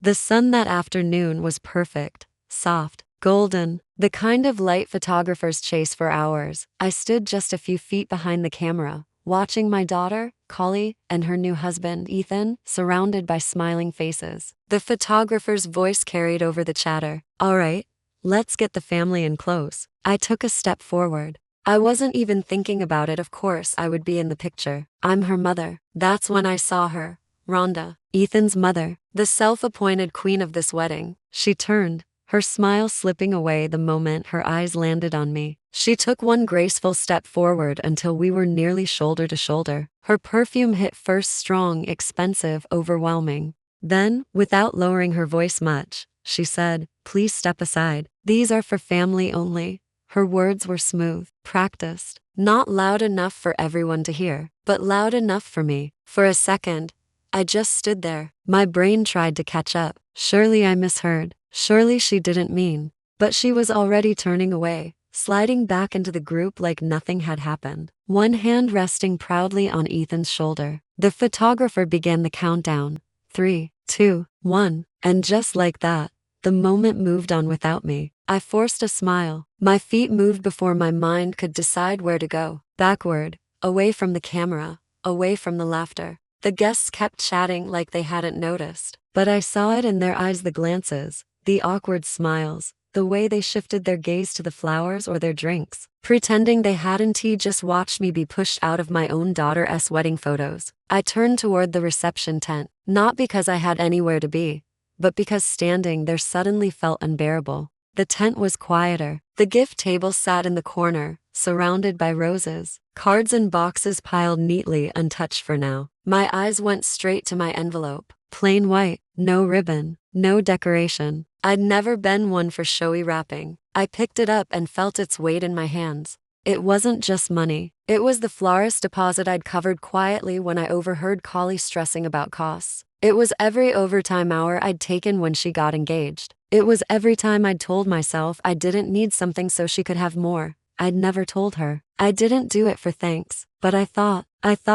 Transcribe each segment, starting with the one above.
The sun that afternoon was perfect, soft, golden, the kind of light photographers chase for hours. I stood just a few feet behind the camera, watching my daughter, Collie, and her new husband, Ethan, surrounded by smiling faces. The photographer's voice carried over the chatter. "All right, let's get the family in close." I took a step forward. I wasn't even thinking about it. Of course I would be in the picture. I'm her mother. That's when I saw her. Rhonda, Ethan's mother, the self-appointed queen of this wedding. She turned, her smile slipping away the moment her eyes landed on me. She took one graceful step forward until we were nearly shoulder to shoulder. Her perfume hit first strong, expensive, overwhelming. Then, without lowering her voice much, she said, "Please step aside. These are for family only." Her words were smooth, practiced, not loud enough for everyone to hear, but loud enough for me. For a second, I just stood there. My brain tried to catch up. Surely I misheard. Surely she didn't mean. But she was already turning away, sliding back into the group like nothing had happened, one hand resting proudly on Ethan's shoulder. The photographer began the countdown. 3, 2, 1. And just like that, the moment moved on without me. I forced a smile. My feet moved before my mind could decide where to go. Backward, away from the camera, away from the laughter. The guests kept chatting like they hadn't noticed, but I saw it in their eyes, the glances, the awkward smiles, the way they shifted their gaze to the flowers or their drinks, pretending they hadn't just watched me be pushed out of my own daughter's wedding photos. I turned toward the reception tent, not because I had anywhere to be, but because standing there suddenly felt unbearable. The tent was quieter. The gift table sat in the corner, surrounded by roses, cards and boxes piled neatly untouched for now. My eyes went straight to my envelope. Plain white, no ribbon, no decoration. I'd never been one for showy wrapping. I picked it up and felt its weight in my hands. It wasn't just money. It was the florist deposit I'd covered quietly when I overheard Collie stressing about costs. It was every overtime hour I'd taken when she got engaged. It was every time I'd told myself I didn't need something so she could have more. I'd never told her. I didn't do it for thanks, but I thought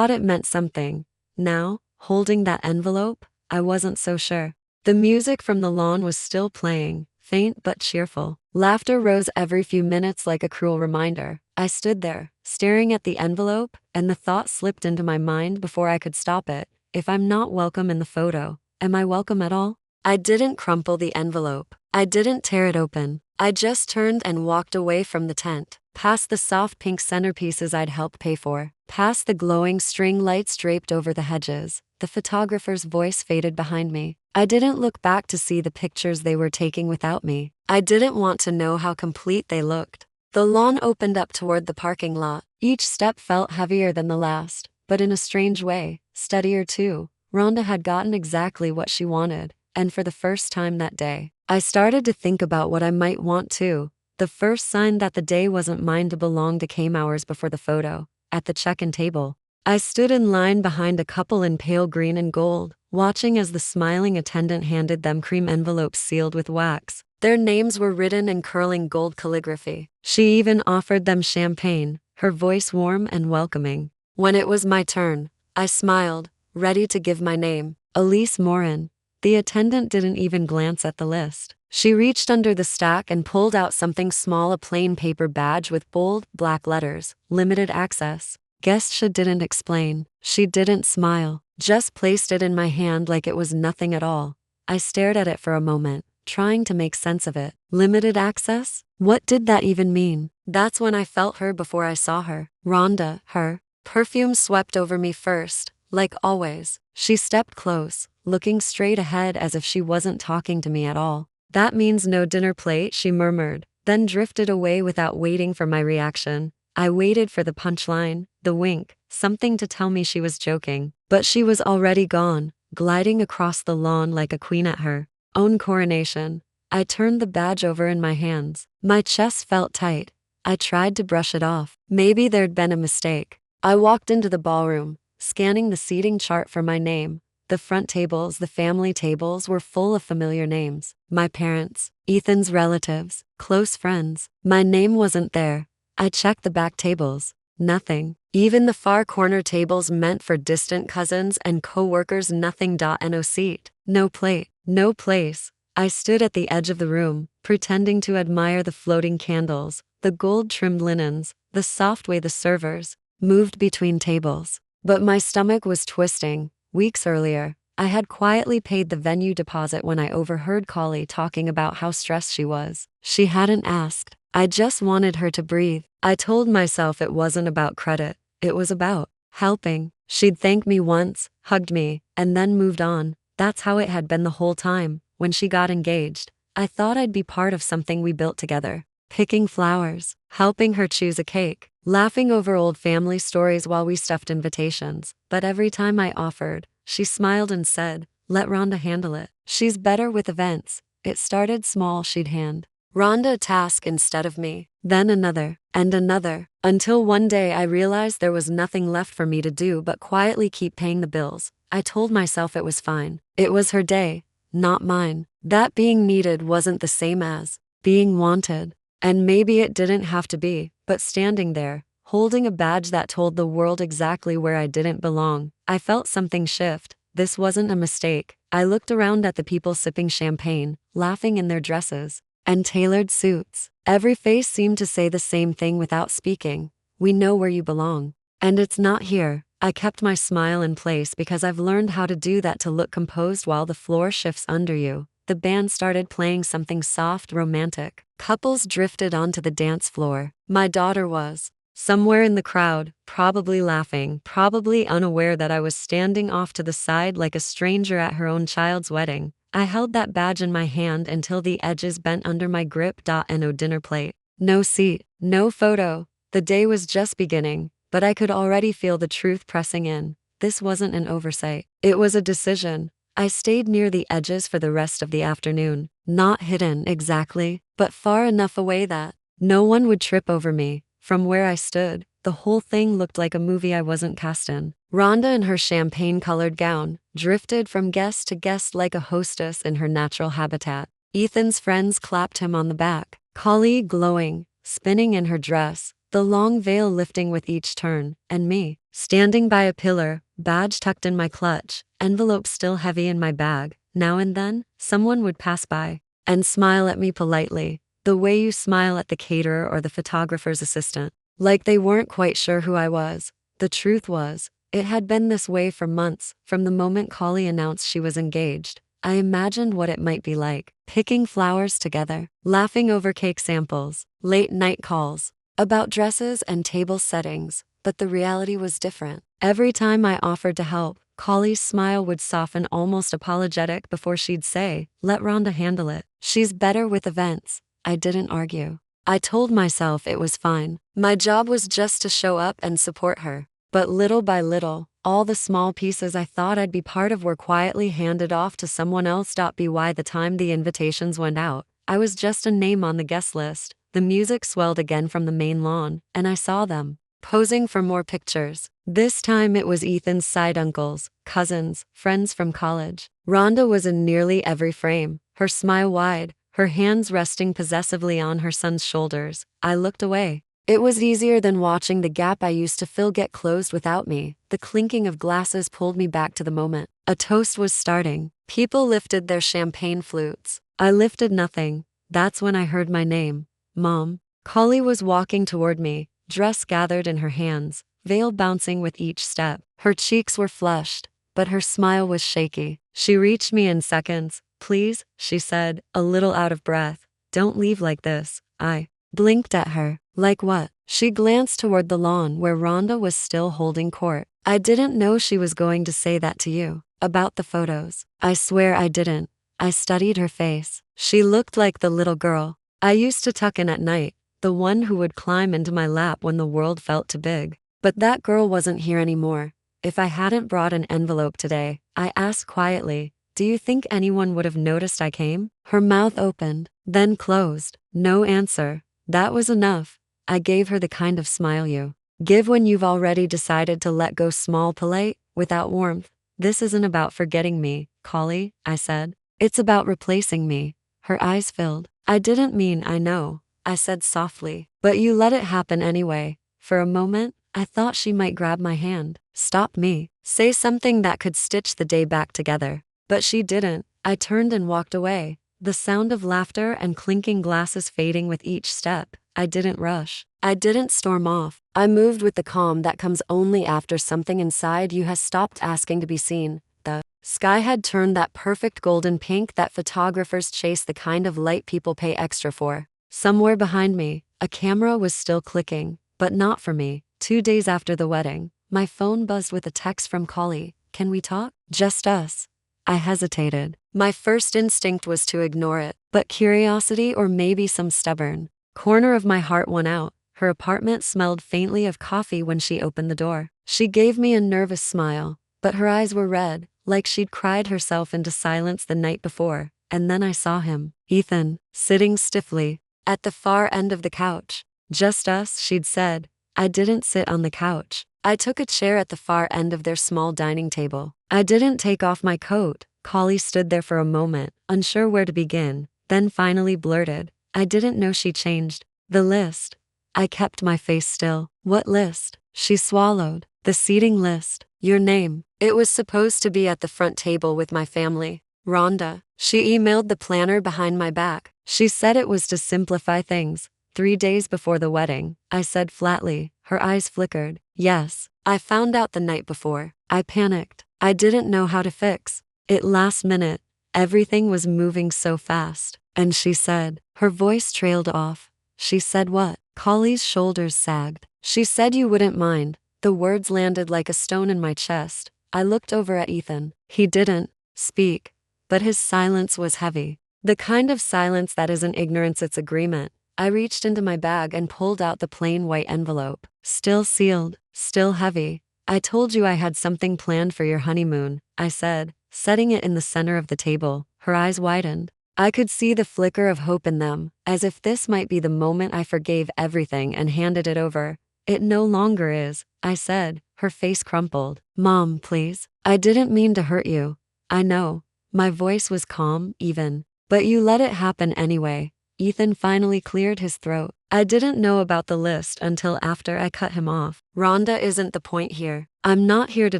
it meant something. Now, holding that envelope, I wasn't so sure. The music from the lawn was still playing, faint but cheerful. Laughter rose every few minutes like a cruel reminder. I stood there, staring at the envelope, and the thought slipped into my mind before I could stop it. If I'm not welcome in the photo, am I welcome at all? I didn't crumple the envelope. I didn't tear it open. I just turned and walked away from the tent, past the soft pink centerpieces I'd helped pay for, past the glowing string lights draped over the hedges. The photographer's voice faded behind me. I didn't look back to see the pictures they were taking without me. I didn't want to know how complete they looked. The lawn opened up toward the parking lot. Each step felt heavier than the last, but in a strange way, steadier too. Rhonda had gotten exactly what she wanted, and for the first time that day, I started to think about what I might want too. The first sign that the day wasn't mine to belong came hours before the photo, at the check-in table. I stood in line behind a couple in pale green and gold, watching as the smiling attendant handed them cream envelopes sealed with wax. Their names were written in curling gold calligraphy. She even offered them champagne, her voice warm and welcoming. When it was my turn, I smiled, ready to give my name, Elise Morin. The attendant didn't even glance at the list. She reached under the stack and pulled out something small, a plain paper badge with bold, black letters, limited access. She didn't explain. She didn't smile, just placed it in my hand like it was nothing at all. I stared at it for a moment, trying to make sense of it. Limited access? What did that even mean? That's when I felt her before I saw her. Rhonda, her perfume swept over me first, like always. She stepped close, looking straight ahead as if she wasn't talking to me at all. "That means no dinner plate," she murmured, then drifted away without waiting for my reaction. I waited for the punchline, the wink, something to tell me she was joking. But she was already gone, gliding across the lawn like a queen at her own coronation. I turned the badge over in my hands. My chest felt tight. I tried to brush it off. Maybe there'd been a mistake. I walked into the ballroom, scanning the seating chart for my name. The front tables, the family tables, were full of familiar names. My parents, Ethan's relatives, close friends. My name wasn't there. I checked the back tables. Nothing. Even the far corner tables meant for distant cousins and co-workers, nothing. No seat, no plate, No place. I stood at the edge of the room, pretending to admire the floating candles, the gold-trimmed linens, the soft way the servers moved between tables. But my stomach was twisting. Weeks earlier, I had quietly paid the venue deposit when I overheard Collie talking about how stressed she was. She hadn't asked. I just wanted her to breathe. I told myself it wasn't about credit. It was about helping. She'd thanked me once, hugged me, and then moved on. That's how it had been the whole time. When she got engaged, I thought I'd be part of something we built together. Picking flowers, helping her choose a cake, laughing over old family stories while we stuffed invitations. But every time I offered, she smiled and said, "Let Rhonda handle it. She's better with events." It started small. She'd hand Rhonda a task instead of me, then another, and another, until one day I realized there was nothing left for me to do but quietly keep paying the bills. I told myself it was fine. It was her day, not mine. That being needed wasn't the same as being wanted. And maybe it didn't have to be, but standing there, holding a badge that told the world exactly where I didn't belong, I felt something shift. This wasn't a mistake. I looked around at the people sipping champagne, laughing in their dresses and tailored suits. Every face seemed to say the same thing without speaking. "We know where you belong. And it's not here." I kept my smile in place because I've learned how to do that, to look composed while the floor shifts under you. The band started playing something soft, romantic. Couples drifted onto the dance floor. My daughter was somewhere in the crowd, probably laughing, probably unaware that I was standing off to the side like a stranger at her own child's wedding. I held that badge in my hand until the edges bent under my grip. No dinner plate, no seat, no photo. The day was just beginning, but I could already feel the truth pressing in. This wasn't an oversight. It was a decision. I stayed near the edges for the rest of the afternoon, not hidden exactly, but far enough away that no one would trip over me. From where I stood, the whole thing looked like a movie I wasn't cast in. Rhonda in her champagne-colored gown drifted from guest to guest like a hostess in her natural habitat. Ethan's friends clapped him on the back, Collie glowing, spinning in her dress, the long veil lifting with each turn, and me, standing by a pillar, badge tucked in my clutch, envelope still heavy in my bag. Now and then, someone would pass by and smile at me politely, the way you smile at the caterer or the photographer's assistant, like they weren't quite sure who I was. The truth was, it had been this way for months. From the moment Collie announced she was engaged, I imagined what it might be like, picking flowers together, laughing over cake samples, late night calls about dresses and table settings. But the reality was different. Every time I offered to help, Collie's smile would soften, almost apologetic, before she'd say, "Let Rhonda handle it. She's better with events." I didn't argue. I told myself it was fine. My job was just to show up and support her. But little by little, all the small pieces I thought I'd be part of were quietly handed off to someone else. By the time the invitations went out, I was just a name on the guest list. The music swelled again from the main lawn, and I saw them posing for more pictures. This time it was Ethan's side uncles, cousins, friends from college. Rhonda was in nearly every frame, her smile wide, her hands resting possessively on her son's shoulders. I looked away. It was easier than watching the gap I used to fill get closed without me. The clinking of glasses pulled me back to the moment. A toast was starting. People lifted their champagne flutes. I lifted nothing. That's when I heard my name. Mom. Collie was walking toward me, dress gathered in her hands, veil bouncing with each step. Her cheeks were flushed, but her smile was shaky. She reached me in seconds. "Please," she said, a little out of breath. "Don't leave like this." I blinked at her. "Like what?" She glanced toward the lawn where Rhonda was still holding court. "I didn't know she was going to say that to you. About the photos." I swear I didn't. I studied her face. She looked like the little girl I used to tuck in at night, the one who would climb into my lap when the world felt too big. But that girl wasn't here anymore. If I hadn't brought an envelope today, I asked quietly, "Do you think anyone would have noticed I came?" Her mouth opened, then closed. No answer. That was enough. I gave her the kind of smile you give when you've already decided to let go, small, polite, without warmth. "This isn't about forgetting me, Collie," I said. "It's about replacing me." Her eyes filled. "I didn't mean, I know," I said softly. "But you let it happen anyway." For a moment, I thought she might grab my hand, stop me, say something that could stitch the day back together. But she didn't. I turned and walked away, the sound of laughter and clinking glasses fading with each step. I didn't rush. I didn't storm off. I moved with the calm that comes only after something inside you has stopped asking to be seen. The sky had turned that perfect golden pink that photographers chase, the kind of light people pay extra for. Somewhere behind me, a camera was still clicking, but not for me. 2 days after the wedding, my phone buzzed with a text from Collie. Can we talk? Just us. I hesitated. My first instinct was to ignore it, but curiosity, or maybe some stubborn corner of my heart, won out. Her apartment smelled faintly of coffee when she opened the door. She gave me a nervous smile, but her eyes were red, like she'd cried herself into silence the night before. And then I saw him, Ethan, sitting stiffly at the far end of the couch. Just us, she'd said. I didn't sit on the couch. I took a chair at the far end of their small dining table. I didn't take off my coat. Collie stood there for a moment, unsure where to begin, then finally blurted, I didn't know she changed the list. I kept my face still. What list? She swallowed. The seating list. Your name. It was supposed to be at the front table with my family. Rhonda. She emailed the planner behind my back. She said it was to simplify things. 3 days before the wedding, I said flatly. Her eyes flickered. Yes, I found out the night before. I panicked. I didn't know how to fix it last minute. Everything was moving so fast. And she said, her voice trailed off. She said what? Collie's shoulders sagged. She said you wouldn't mind. The words landed like a stone in my chest. I looked over at Ethan. He didn't speak, but his silence was heavy. The kind of silence that isn't ignorance, it's agreement. I reached into my bag and pulled out the plain white envelope. Still sealed, still heavy. I told you I had something planned for your honeymoon, I said, setting it in the center of the table. Her eyes widened. I could see the flicker of hope in them, as if this might be the moment I forgave everything and handed it over. It no longer is, I said. Her face crumpled. Mom, please. I didn't mean to hurt you. I know. My voice was calm, even. But you let it happen anyway. Ethan finally cleared his throat. I didn't know about the list until after I cut him off. Rhonda isn't the point here. I'm not here to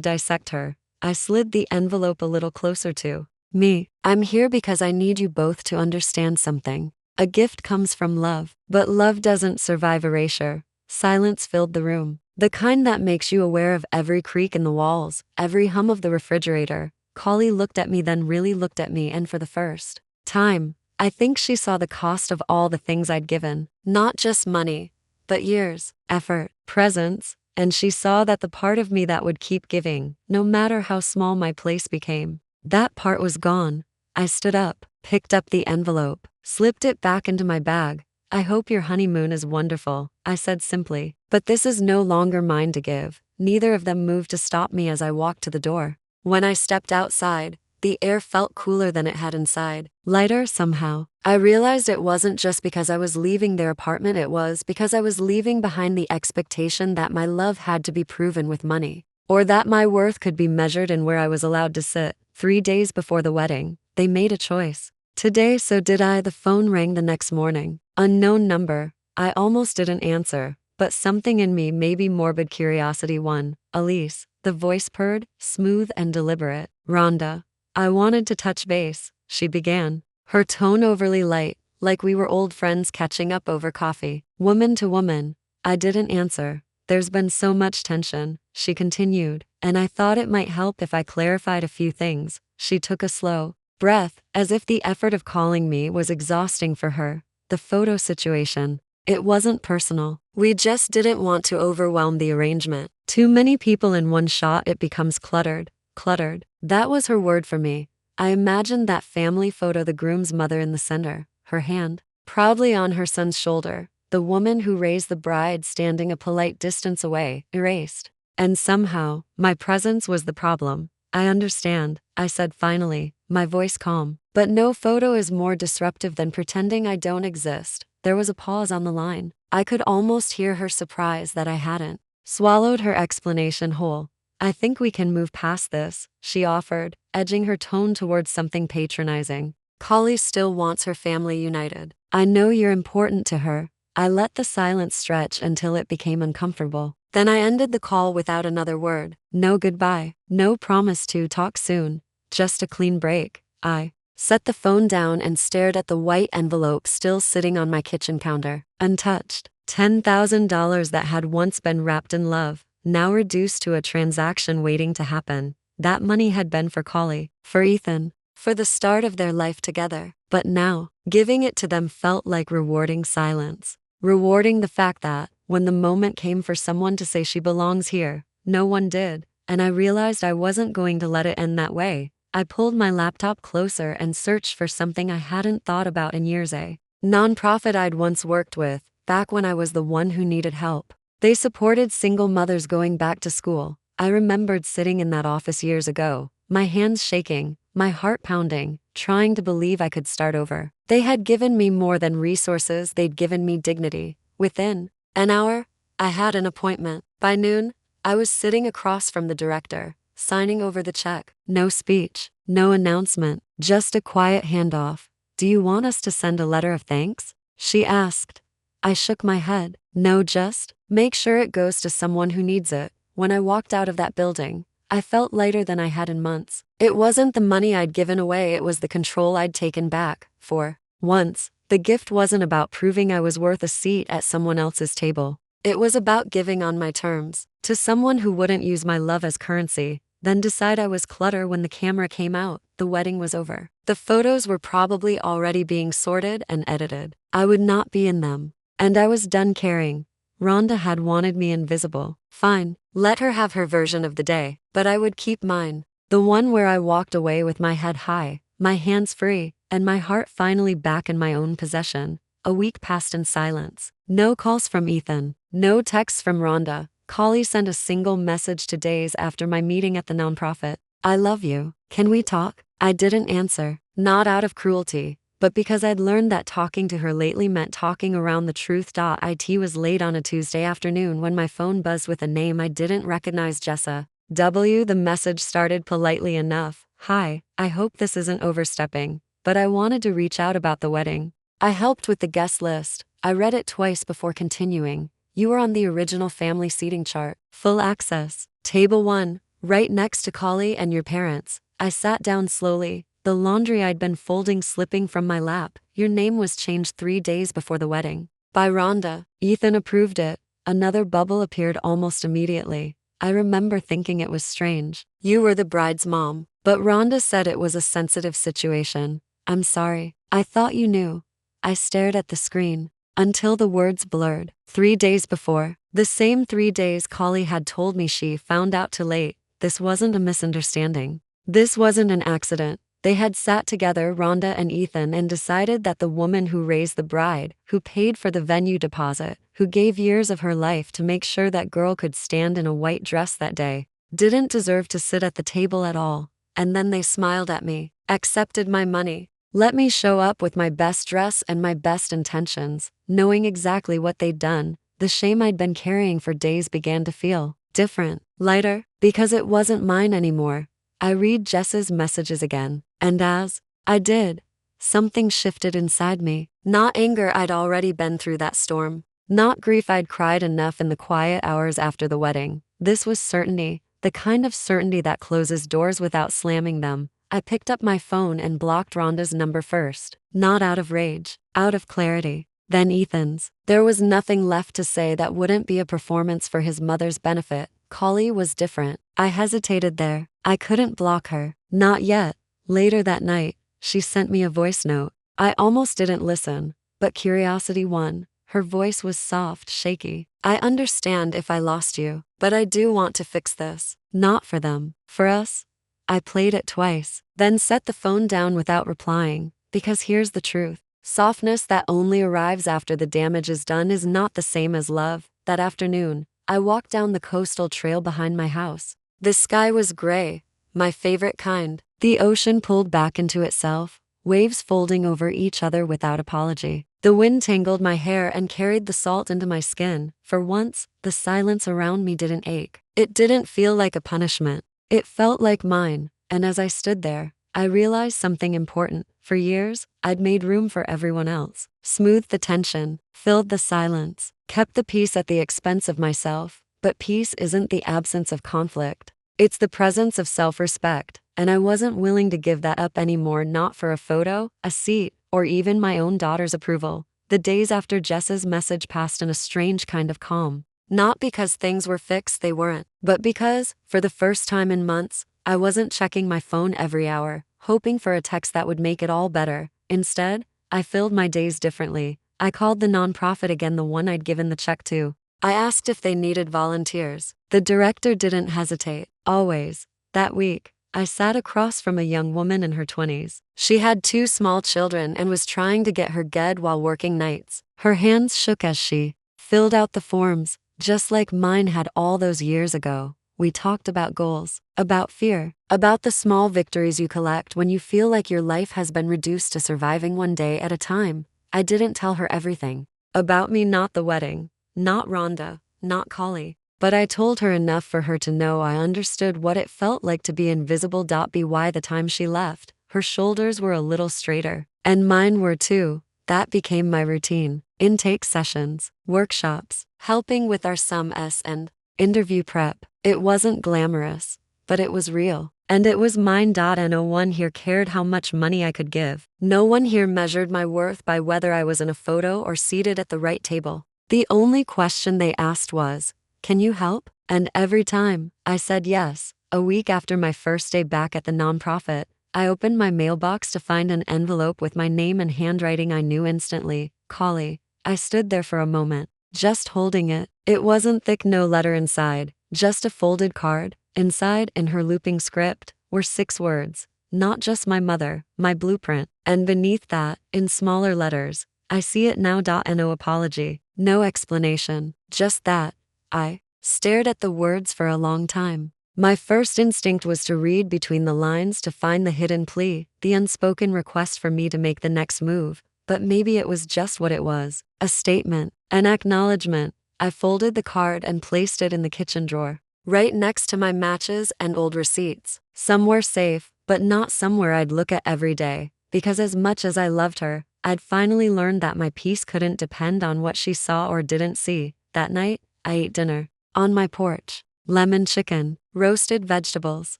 dissect her. I slid the envelope a little closer to me. I'm here because I need you both to understand something. A gift comes from love, but love doesn't survive erasure. Silence filled the room. The kind that makes you aware of every creak in the walls, every hum of the refrigerator. Collie looked at me, then really looked at me, and for the first time, I think she saw the cost of all the things I'd given. Not just money, but years, effort, presence, and she saw that the part of me that would keep giving, no matter how small my place became. That part was gone. I stood up, picked up the envelope, slipped it back into my bag. I hope your honeymoon is wonderful, I said simply. But this is no longer mine to give. Neither of them moved to stop me as I walked to the door. When I stepped outside, the air felt cooler than it had inside, lighter somehow. I realized it wasn't just because I was leaving their apartment, it was because I was leaving behind the expectation that my love had to be proven with money, or that my worth could be measured in where I was allowed to sit. 3 days before the wedding, they made a choice. Today, so did I. The phone rang the next morning. Unknown number. I almost didn't answer, but something in me, maybe morbid curiosity, won. Elise. The voice purred, smooth and deliberate. Rhonda. I wanted to touch base, she began, her tone overly light, like we were old friends catching up over coffee. Woman to woman. I didn't answer. There's been so much tension, she continued, and I thought it might help if I clarified a few things. She took a slow breath, as if the effort of calling me was exhausting for her. The photo situation. It wasn't personal. We just didn't want to overwhelm the arrangement. Too many people in one shot, it becomes cluttered. Cluttered. That was her word for me. I imagined that family photo, the groom's mother in the center, her hand proudly on her son's shoulder, the woman who raised the bride standing a polite distance away, erased. And somehow, my presence was the problem. I understand, I said finally, my voice calm. But no photo is more disruptive than pretending I don't exist. There was a pause on the line. I could almost hear her surprise that I hadn't swallowed her explanation whole. I think we can move past this, she offered, edging her tone towards something patronizing. Collie still wants her family united. I know you're important to her. I let the silence stretch until it became uncomfortable. Then I ended the call without another word. No goodbye, no promise to talk soon. Just a clean break. I set the phone down and stared at the white envelope still sitting on my kitchen counter, untouched. $10,000 that had once been wrapped in love, now reduced to a transaction waiting to happen. That money had been for Collie, for Ethan, for the start of their life together. But now, giving it to them felt like rewarding silence. Rewarding the fact that, when the moment came for someone to say she belongs here, no one did, and I realized I wasn't going to let it end that way. I pulled my laptop closer and searched for something I hadn't thought about in years. A nonprofit I'd once worked with, back when I was the one who needed help. They supported single mothers going back to school. I remembered sitting in that office years ago, my hands shaking, my heart pounding, trying to believe I could start over. They had given me more than resources, they'd given me dignity. Within an hour, I had an appointment. By noon, I was sitting across from the director, signing over the check. No speech, no announcement, just a quiet handoff. "Do you want us to send a letter of thanks?" she asked. I shook my head. "No, just make sure it goes to someone who needs it." When I walked out of that building, I felt lighter than I had in months. It wasn't the money I'd given away, it was the control I'd taken back. For once, the gift wasn't about proving I was worth a seat at someone else's table. It was about giving on my terms, to someone who wouldn't use my love as currency, then decide I was clutter when the camera came out. The wedding was over. The photos were probably already being sorted and edited. I would not be in them. And I was done caring. Rhonda had wanted me invisible. Fine, let her have her version of the day, but I would keep mine. The one where I walked away with my head high, my hands free, and my heart finally back in my own possession. A week passed in silence. No calls from Ethan, no texts from Rhonda. Collie sent a single message 2 days after my meeting at the nonprofit. "I love you. Can we talk?" I didn't answer, not out of cruelty, but because I'd learned that talking to her lately meant talking around the truth. It was late on a Tuesday afternoon when my phone buzzed with a name I didn't recognize. Jessa W. The message started politely enough. "Hi, I hope this isn't overstepping, but I wanted to reach out about the wedding. I helped with the guest list." I read it twice before continuing. "You were on the original family seating chart. Full access. Table 1, right next to Collie and your parents." I sat down slowly, the laundry I'd been folding slipping from my lap. "Your name was changed 3 days before the wedding. By Rhonda." Ethan approved it. Another bubble appeared almost immediately. I remember thinking it was strange. "You were the bride's mom, but Rhonda said it was a sensitive situation." "I'm sorry. I thought you knew." I stared at the screen until the words blurred. 3 days before, the same 3 days Collie had told me she found out too late. This wasn't a misunderstanding. This wasn't an accident. They had sat together, Rhonda and Ethan, and decided that the woman who raised the bride, who paid for the venue deposit, who gave years of her life to make sure that girl could stand in a white dress that day, didn't deserve to sit at the table at all. And then they smiled at me, accepted my money, let me show up with my best dress and my best intentions, knowing exactly what they'd done. The shame I'd been carrying for days began to feel different, lighter, because it wasn't mine anymore. I read Jess's messages again, and as I did, something shifted inside me. Not anger, I'd already been through that storm. Not grief, I'd cried enough in the quiet hours after the wedding. This was certainty, the kind of certainty that closes doors without slamming them. I picked up my phone and blocked Rhonda's number first, not out of rage, out of clarity. Then Ethan's. There was nothing left to say that wouldn't be a performance for his mother's benefit. Collie was different. I hesitated there. I couldn't block her. Not yet. Later that night, she sent me a voice note. I almost didn't listen, but curiosity won. Her voice was soft, shaky. "I understand if I lost you, but I do want to fix this. Not for them, for us." I played it twice, then set the phone down without replying, because here's the truth. Softness that only arrives after the damage is done is not the same as love. That afternoon, I walked down the coastal trail behind my house. The sky was gray, my favorite kind. The ocean pulled back into itself, waves folding over each other without apology. The wind tangled my hair and carried the salt into my skin. For once, the silence around me didn't ache. It didn't feel like a punishment. It felt like mine, and as I stood there, I realized something important. For years, I'd made room for everyone else, smoothed the tension, filled the silence, kept the peace at the expense of myself. But peace isn't the absence of conflict. It's the presence of self-respect, and I wasn't willing to give that up anymore, not for a photo, a seat, or even my own daughter's approval. The days after Jess's message passed in a strange kind of calm. Not because things were fixed, they weren't, but because, for the first time in months, I wasn't checking my phone every hour, hoping for a text that would make it all better. Instead, I filled my days differently. I called the nonprofit again, the one I'd given the check to. I asked if they needed volunteers. The director didn't hesitate. Always. That week, I sat across from a young woman in her 20s. She had 2 small children and was trying to get her GED while working nights. Her hands shook as she filled out the forms, just like mine had all those years ago. We talked about goals, about fear, about the small victories you collect when you feel like your life has been reduced to surviving one day at a time. I didn't tell her everything. About me, not the wedding, not Rhonda, not Collie. But I told her enough for her to know I understood what it felt like to be invisible. By the time she left, her shoulders were a little straighter. And mine were too. That became my routine. Intake sessions, workshops, helping with our SUMS and interview prep. It wasn't glamorous, but it was real. And it was mine. No one here cared how much money I could give. No one here measured my worth by whether I was in a photo or seated at the right table. The only question they asked was, "Can you help?" And every time, I said yes. A week after my first day back at the nonprofit, I opened my mailbox to find an envelope with my name and handwriting I knew instantly. Collie. I stood there for a moment, just holding it. It wasn't thick, no letter inside, just a folded card. Inside, in her looping script, were 6 words. Not just my mother, my blueprint. And beneath that, in smaller letters, I see it now. No apology, no explanation, just that. I stared at the words for a long time. My first instinct was to read between the lines to find the hidden plea, the unspoken request for me to make the next move. But maybe it was just what it was, a statement, an acknowledgement. I folded the card and placed it in the kitchen drawer, right next to my matches and old receipts. Somewhere safe, but not somewhere I'd look at every day. Because as much as I loved her, I'd finally learned that my peace couldn't depend on what she saw or didn't see. That night, I ate dinner. On my porch. Lemon chicken, roasted vegetables,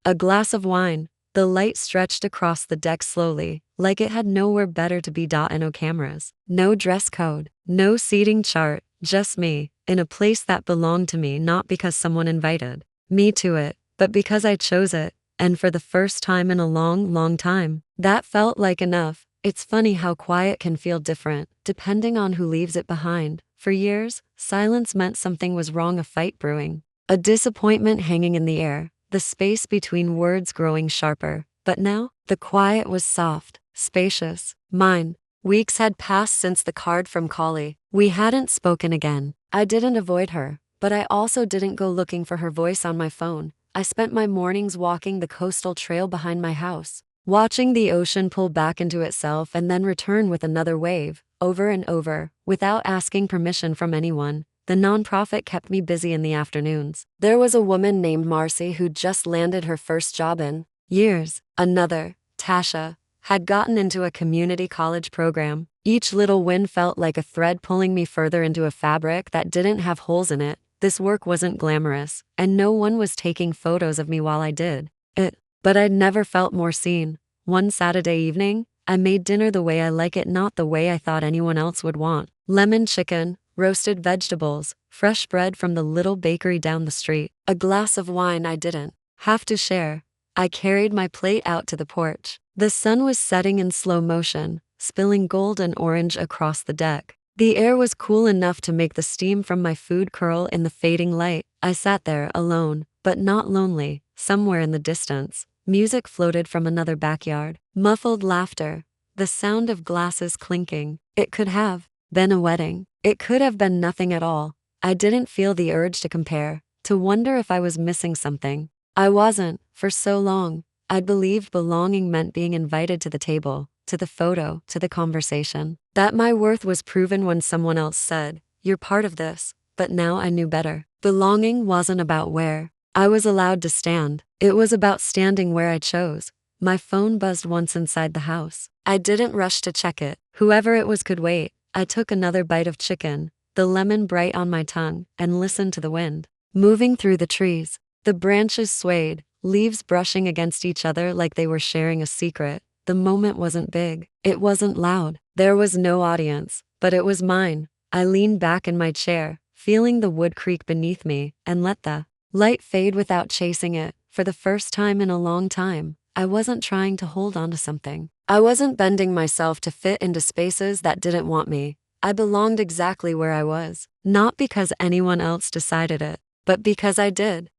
a glass of wine. The light stretched across the deck slowly, like it had nowhere better to be. No cameras, no dress code, no seating chart, just me, in a place that belonged to me, not because someone invited me to it, but because I chose it. And for the first time in a long, long time, that felt like enough. It's funny how quiet can feel different, depending on who leaves it behind. For years, silence meant something was wrong, a fight brewing, a disappointment hanging in the air, the space between words growing sharper. But now, the quiet was soft, spacious, mine. Weeks had passed since the card from Collie. We hadn't spoken again. I didn't avoid her, but I also didn't go looking for her voice on my phone. I spent my mornings walking the coastal trail behind my house, watching the ocean pull back into itself and then return with another wave. Over and over, without asking permission from anyone. The nonprofit kept me busy in the afternoons. There was a woman named Marcy who'd just landed her first job in years. Another, Tasha, had gotten into a community college program. Each little win felt like a thread pulling me further into a fabric that didn't have holes in it. This work wasn't glamorous, and no one was taking photos of me while I did it. But I'd never felt more seen. One Saturday evening, I made dinner the way I like it, not the way I thought anyone else would want. Lemon chicken, roasted vegetables, fresh bread from the little bakery down the street, a glass of wine I didn't have to share. I carried my plate out to the porch. The sun was setting in slow motion, spilling gold and orange across the deck. The air was cool enough to make the steam from my food curl in the fading light. I sat there alone, but not lonely. Somewhere in the distance, music floated from another backyard. Muffled laughter, the sound of glasses clinking. It could have been a wedding. It could have been nothing at all. I didn't feel the urge to compare, to wonder if I was missing something. I wasn't. For so long, I'd believed belonging meant being invited to the table, to the photo, to the conversation. That my worth was proven when someone else said, "You're part of this." But now I knew better. Belonging wasn't about where I was allowed to stand. It was about standing where I chose. My phone buzzed once inside the house. I didn't rush to check it. Whoever it was could wait. I took another bite of chicken, the lemon bright on my tongue, and listened to the wind moving through the trees. The branches swayed, leaves brushing against each other like they were sharing a secret. The moment wasn't big. It wasn't loud. There was no audience, but it was mine. I leaned back in my chair, feeling the wood creak beneath me, and let the light fade without chasing it. For the first time in a long time, I wasn't trying to hold on to something. I wasn't bending myself to fit into spaces that didn't want me. I belonged exactly where I was, not because anyone else decided it, but because I did.